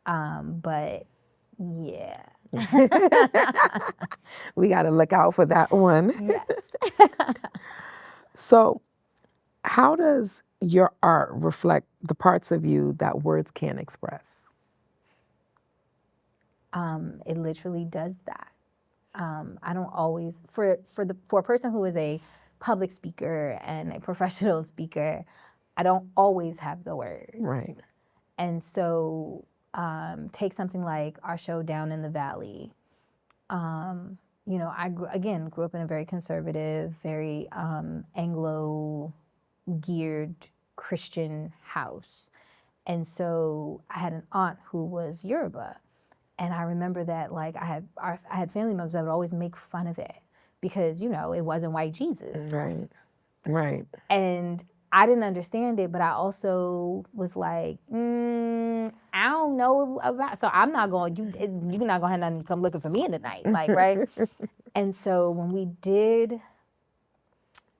But yeah. We got to look out for that one. Yes. So how does your art reflect the parts of you that words can't express? It literally does that. I don't always, for a person who is a public speaker and a professional speaker, I don't always have the words. Right. And so take something like our show Down in the Valley. You know, I grew up in a very conservative, very Anglo-geared Christian house. And so I had an aunt who was Yoruba. And I remember that, like, I had family members that would always make fun of it because, you know, it wasn't white Jesus. Right, right. And I didn't understand it, but I also was like, I don't know about, so I'm not going, you're not going to have nothing come looking for me in the night, like, right? And so when we did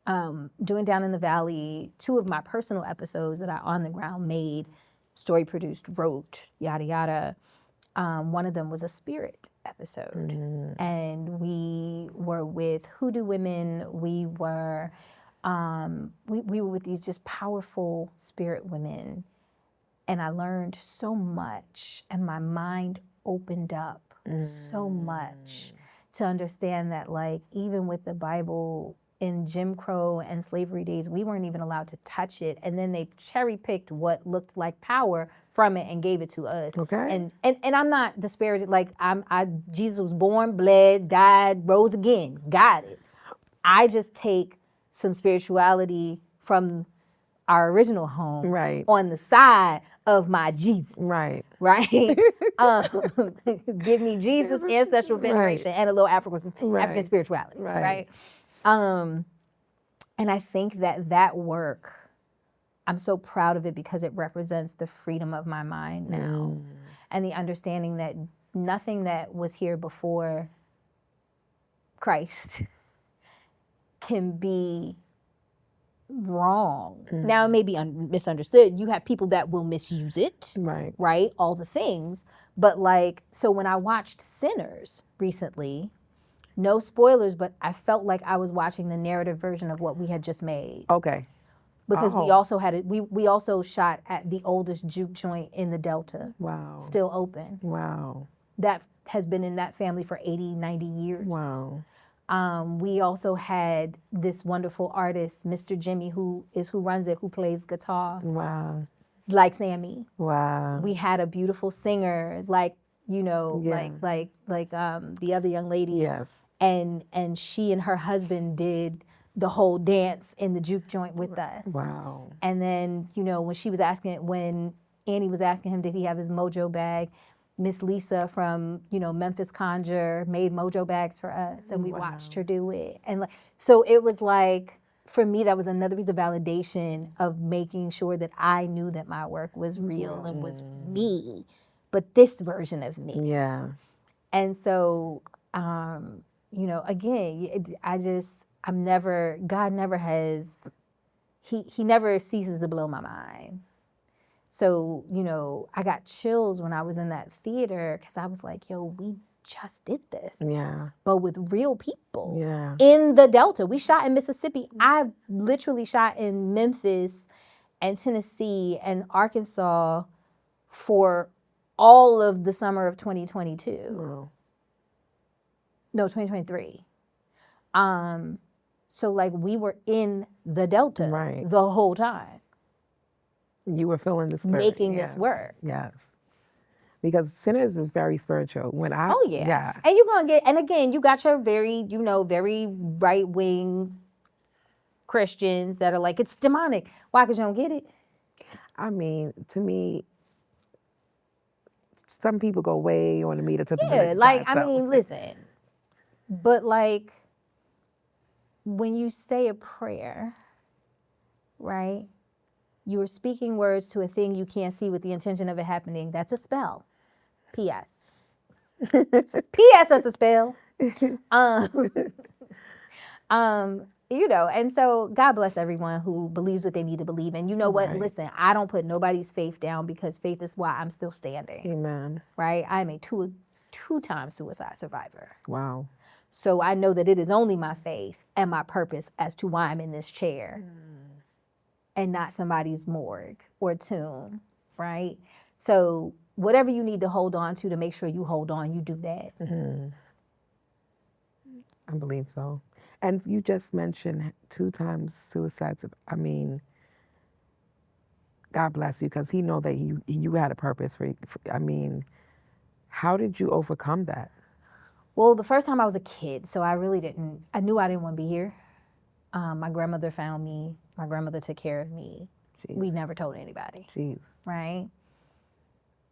doing Down in the Valley, 2 of my personal episodes that I on the ground made, story produced, wrote, yada, yada. One of them was a spirit episode. And we were with hoodoo women. We were with these just powerful spirit women. And I learned so much and my mind opened up so much to understand that, like, even with the Bible in Jim Crow and slavery days, we weren't even allowed to touch it. And then they cherry picked what looked like power from it and gave it to us. Okay. And I'm not disparaging, like Jesus was born, bled, died, rose again, got it. I just take some spirituality from our original home on the side of my Jesus. Right. Give me Jesus, ancestral veneration, and a little African spirituality. Right. And I think that work, I'm so proud of it because it represents the freedom of my mind now and the understanding that nothing that was here before Christ can be wrong. Now it may be misunderstood. You have people that will misuse it, right? All the things. But like, so when I watched Sinners recently, no spoilers, but I felt like I was watching the narrative version of what we had just made. Okay. Because we also had it, we also shot at the oldest juke joint in the Delta. Wow. Still open. Wow. That has been in that family for 80, 90 years. Wow. We also had this wonderful artist, Mr. Jimmy, who runs it, who plays guitar. Wow. Like Sammy. Wow. We had a beautiful singer, like you know, Yeah. like the other young lady. Yes. And she and her husband did the whole dance in the juke joint with us. Wow. And then, you know, when Annie was asking him, did he have his mojo bag? Miss Lisa from, you know, Memphis Conjure made mojo bags for us, and we watched her do it. And like, so it was like, for me, that was another piece of validation of making sure that I knew that my work was real and was me, but this version of me. Yeah. And so, you know, again, God never has, he never ceases to blow my mind. So, you know, I got chills when I was in that theater because I was like, yo, we just did this. Yeah. But with real people. Yeah. In the Delta. We shot in Mississippi. I literally shot in Memphis and Tennessee and Arkansas for all of the summer of 2022. Wow. No, 2023. So like we were in the Delta the whole time. You were feeling the spirit. Making this work. Yes. Because Sinners is very spiritual. Yeah. And you're gonna get, and again, you got your very, you know, very right-wing Christians that are like, it's demonic. Why? Because you don't get it? I mean, to me, some people go way on the meter to the village. Like, I mean, listen. But like, when you say a prayer, right? You are speaking words to a thing you can't see with the intention of it happening. That's a spell. P.S. P.S. That's a spell. You know, and so God bless everyone who believes what they need to believe. And you know what? Listen, I don't put nobody's faith down because faith is why I'm still standing. Amen. Right? I am a two-time suicide survivor. Wow. So I know that it is only my faith and my purpose as to why I'm in this chair. And not somebody's morgue or tomb, right? So whatever you need to hold on to make sure you hold on, you do that. I believe so. And you just mentioned 2 times suicides. I mean, God bless you, because he know that you had a purpose for, I mean, how did you overcome that? Well, the first time I was a kid, so I really didn't, I knew I didn't want to be here. My grandmother found me. My grandmother took care of me. Jeez. We never told anybody. Jeez. Right?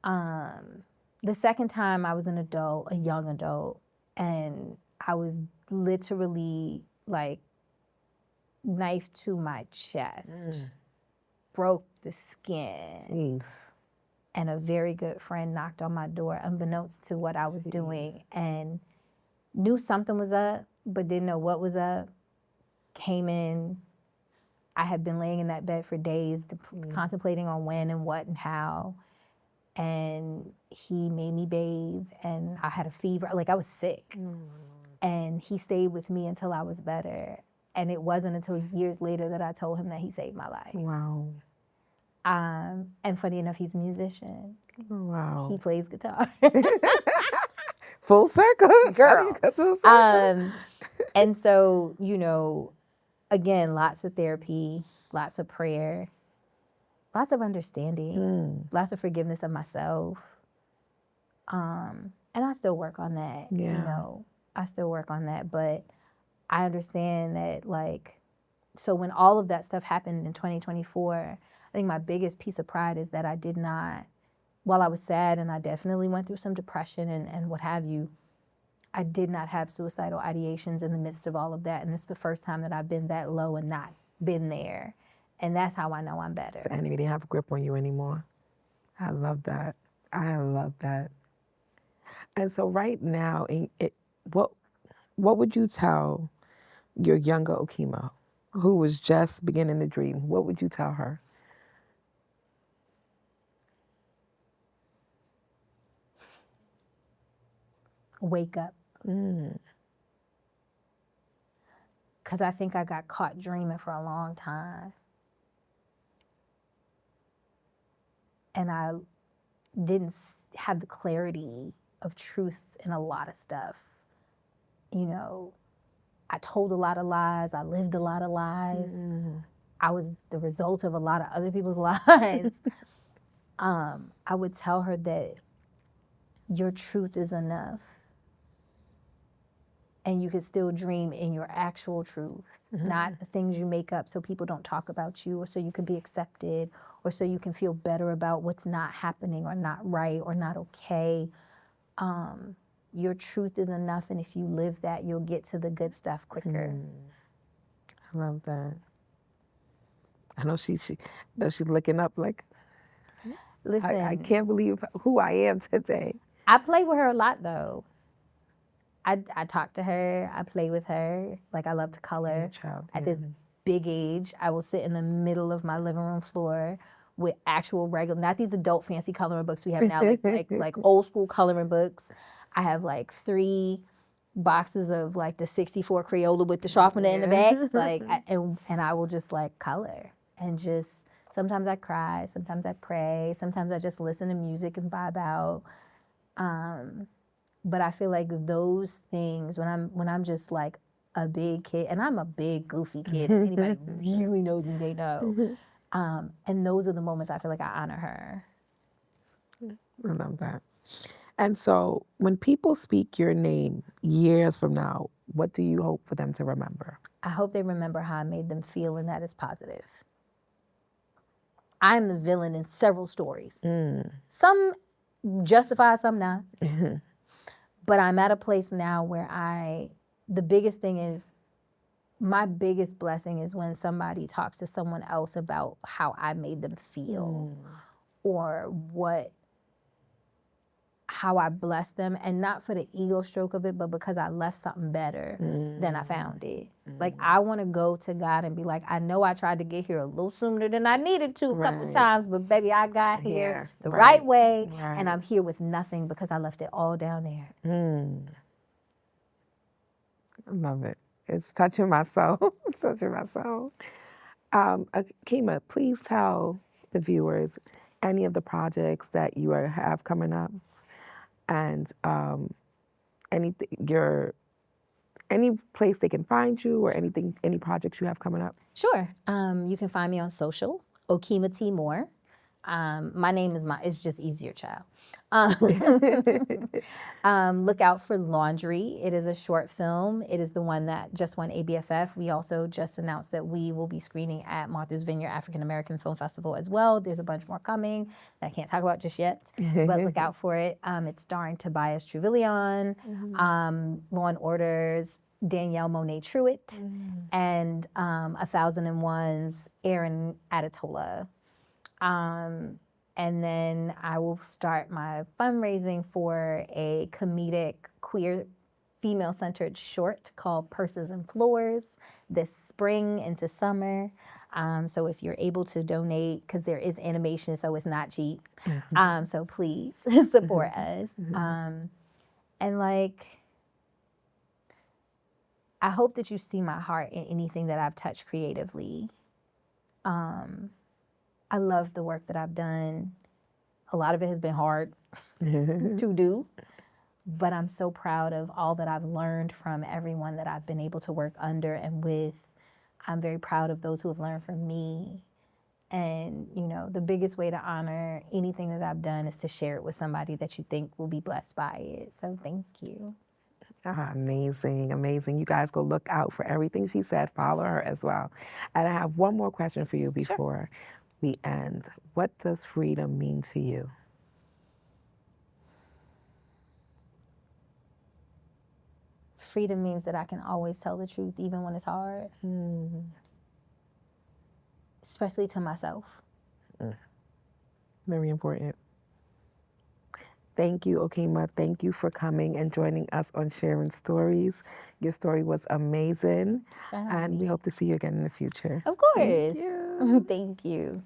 The second time I was an adult, a young adult, and I was literally like knifed to my chest, broke the skin. And a very good friend knocked on my door unbeknownst to what I was doing and knew something was up, but didn't know what was up. Came in. I had been laying in that bed for days, contemplating on when and what and how. And he made me bathe, and I had a fever. Like, I was sick. And he stayed with me until I was better. And it wasn't until years later that I told him that he saved my life. Wow. And funny enough, he's a musician. Wow. He plays guitar. Full circle. Girl. Full circle. And so, you know, again, lots of therapy, lots of prayer, lots of understanding, lots of forgiveness of myself. And I still work on that, you know. I still work on that, but I understand that, like, so when all of that stuff happened in 2024, I think my biggest piece of pride is that I did not, while I was sad and I definitely went through some depression and what have you, I did not have suicidal ideations in the midst of all of that. And it's the first time that I've been that low and not been there. And that's how I know I'm better. The enemy didn't have a grip on you anymore. I love that. I love that. And so right now, what would you tell your younger Okema, who was just beginning to dream? What would you tell her? Wake up. Because I think I got caught dreaming for a long time. And I didn't have the clarity of truth in a lot of stuff. You know, I told a lot of lies. I lived a lot of lies. I was the result of a lot of other people's lies. I would tell her that your truth is enough. And you can still dream in your actual truth, not the things you make up so people don't talk about you, or so you can be accepted, or so you can feel better about what's not happening or not right or not okay. Your truth is enough, and if you live that, you'll get to the good stuff quicker. I love that. I know she's looking up like, Listen, I can't believe who I am today. I play with her a lot, though. I talk to her, I play with her. Like, I love to color. At this big age, I will sit in the middle of my living room floor with actual regular, not these adult fancy coloring books we have now, like old school coloring books. I have like 3 boxes of like the 64 Crayola with the sharpener in the back, and I will just like color and just, sometimes I cry, sometimes I pray, sometimes I just listen to music and vibe out. But I feel like those things, when I'm just like a big kid, and I'm a big goofy kid, if anybody really knows me, they know. And those are the moments I feel like I honor her. I love that. And so when people speak your name years from now, what do you hope for them to remember? I hope they remember how I made them feel, and that is positive. I'm the villain in several stories. Some justify, some not. But I'm at a place now where the biggest thing is, my biggest blessing is when somebody talks to someone else about how I made them feel or how I blessed them, and not for the ego stroke of it, but because I left something better than I found it. Like, I want to go to God and be like, I know I tried to get here a little sooner than I needed to a couple times, but baby, I got here the right way, and I'm here with nothing because I left it all down there. I love it. It's touching my soul. It's touching my soul. Okema, please tell the viewers any of the projects that you have coming up, and any place they can find you, or any projects you have coming up. Sure. You can find me on social, Okema T Moore. My name is it's just easier, child. Look out for Laundry. It is a short film. It is the one that just won ABFF. We also just announced that we will be screening at Martha's Vineyard African American Film Festival as well. There's a bunch more coming that I can't talk about just yet, but look out for it. It's starring Tobias Trevelyan, Law and Order's Danielle Monet Truitt, and 1001's Aaron Adetola. And then I will start my fundraising for a comedic, queer, female-centered short called Purses and Floors this spring into summer. So if you're able to donate, because there is animation, so it's not cheap. So please support us. And like, I hope that you see my heart in anything that I've touched creatively. I love the work that I've done. A lot of it has been hard to do, but I'm so proud of all that I've learned from everyone that I've been able to work under and with. I'm very proud of those who have learned from me. And, you know, the biggest way to honor anything that I've done is to share it with somebody that you think will be blessed by it. So thank you. Amazing, amazing. You guys go look out for everything she said. Follow her as well. And I have one more question for you before we end. What does freedom mean to you? Freedom means that I can always tell the truth even when it's hard. Especially to myself. Very important. Thank you, Okema. Thank you for coming and joining us on Sharing Stories. Your story was amazing. And we hope to see you again in the future. Of course. Thank you. Thank you.